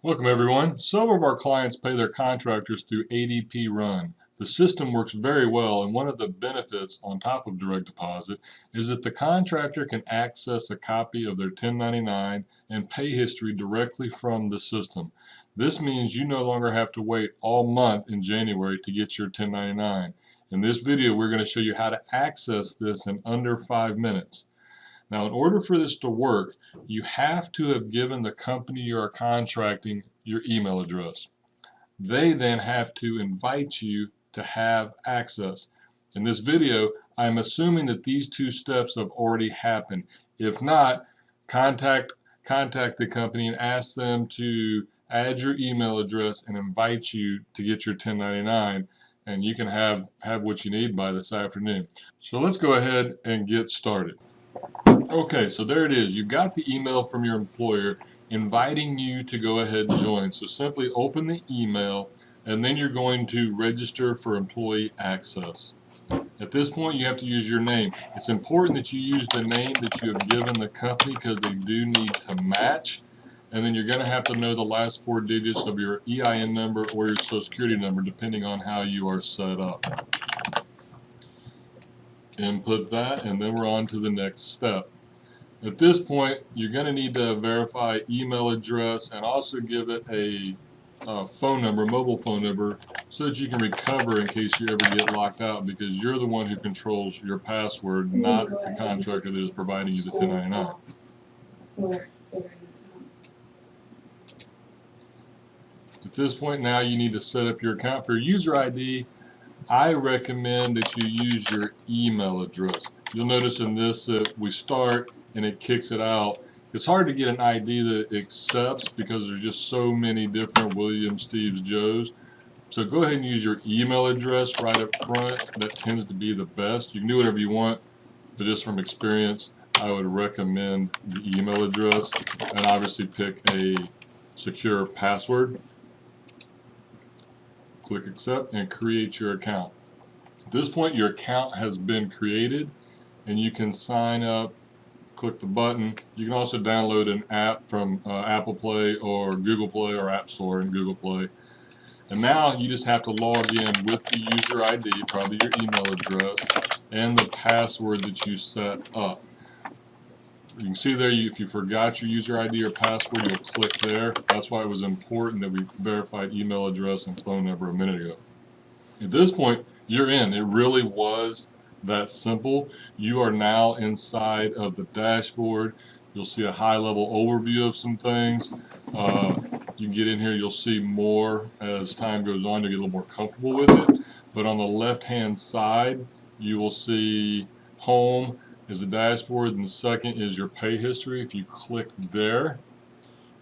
Welcome everyone. Some of our clients pay their contractors through ADP Run. The system works very well, and one of the benefits on top of direct deposit is that the contractor can access a copy of their 1099 and pay history directly from the system. This means you no longer have to wait all month in January to get your 1099. In this video, we're going to show you how to access this in under 5 minutes. Now, in order for this to work, you have to have given the company you are contracting your email address. They then have to invite you to have access. In this video, I'm assuming that these two steps have already happened. If not, contact the company and ask them to add your email address and invite you to get your 1099, and you can have what you need by this afternoon. So let's go ahead and get started. Okay, so there it is. You got the email from your employer inviting you to go ahead and join. So simply open the email, and then you're going to register for employee access. At this point, you have to use your name. It's important that you use the name that you have given the company because they do need to match. And then you're going to have to know the last 4 digits of your EIN number or your Social Security number, depending on how you are set up. Input that, and then we're on to the next step. At this point, you're going to need to verify email address and also give it a phone number, mobile phone number, so that you can recover in case you ever get locked out, because you're the one who controls your password, not the contractor that is providing you the 1099. At this point now, you need to set up your account. For user ID, I recommend that you use your email address. You'll notice in this that we start and it kicks it out. It's hard to get an ID that accepts because there's just so many different Williams, Steves, Joes. So go ahead and use your email address right up front. That tends to be the best. You can do whatever you want, but just from experience, I would recommend the email address, and obviously pick a secure password. Click accept and create your account. At this point, your account has been created and you can sign up. Click the button. You can also download an app from Apple Play or Google Play, or App Store and Google Play. And now you just have to log in with the user ID, probably your email address, and the password that you set up. You can see there, if you forgot your user ID or password, you'll click there. That's why it was important that we verified email address and phone number a minute ago. At this point, you're in. It really was that simple. You are now inside of the dashboard. You'll see a high-level overview of some things. You can get in here, you'll see more as time goes on. You'll get a little more comfortable with it. But on the left-hand side, you will see home is the dashboard, and the second is your pay history. If you click there,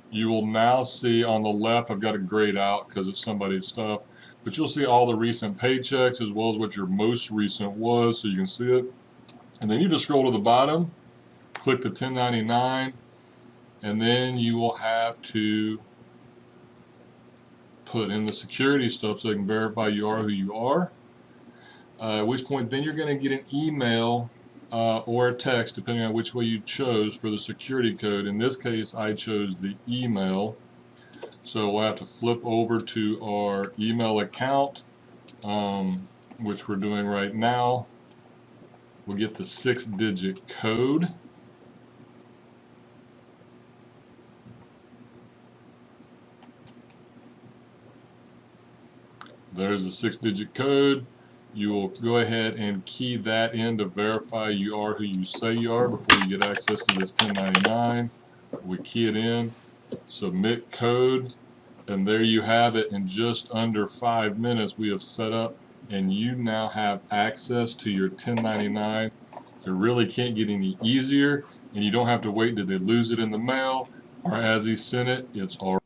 you will now see on the left, I've got it grayed out because it's somebody's stuff, but you'll see all the recent paychecks as well as what your most recent was, so you can see it. And then you just scroll to the bottom, click the 1099, and then you will have to put in the security stuff so they can verify you are who you are. At which point then you're going to get an email or a text, depending on which way you chose for the security code. In this case, I chose the email. So we'll have to flip over to our email account, which we're doing right now. We'll get the 6-digit code. There's the 6-digit code. You will go ahead and key that in to verify you are who you say you are before you get access to this 1099. We key it in, submit code, and there you have it. In just under 5 minutes, we have set up, and you now have access to your 1099. It really can't get any easier, and you don't have to wait. Did they lose it in the mail, or as he sent it? It's all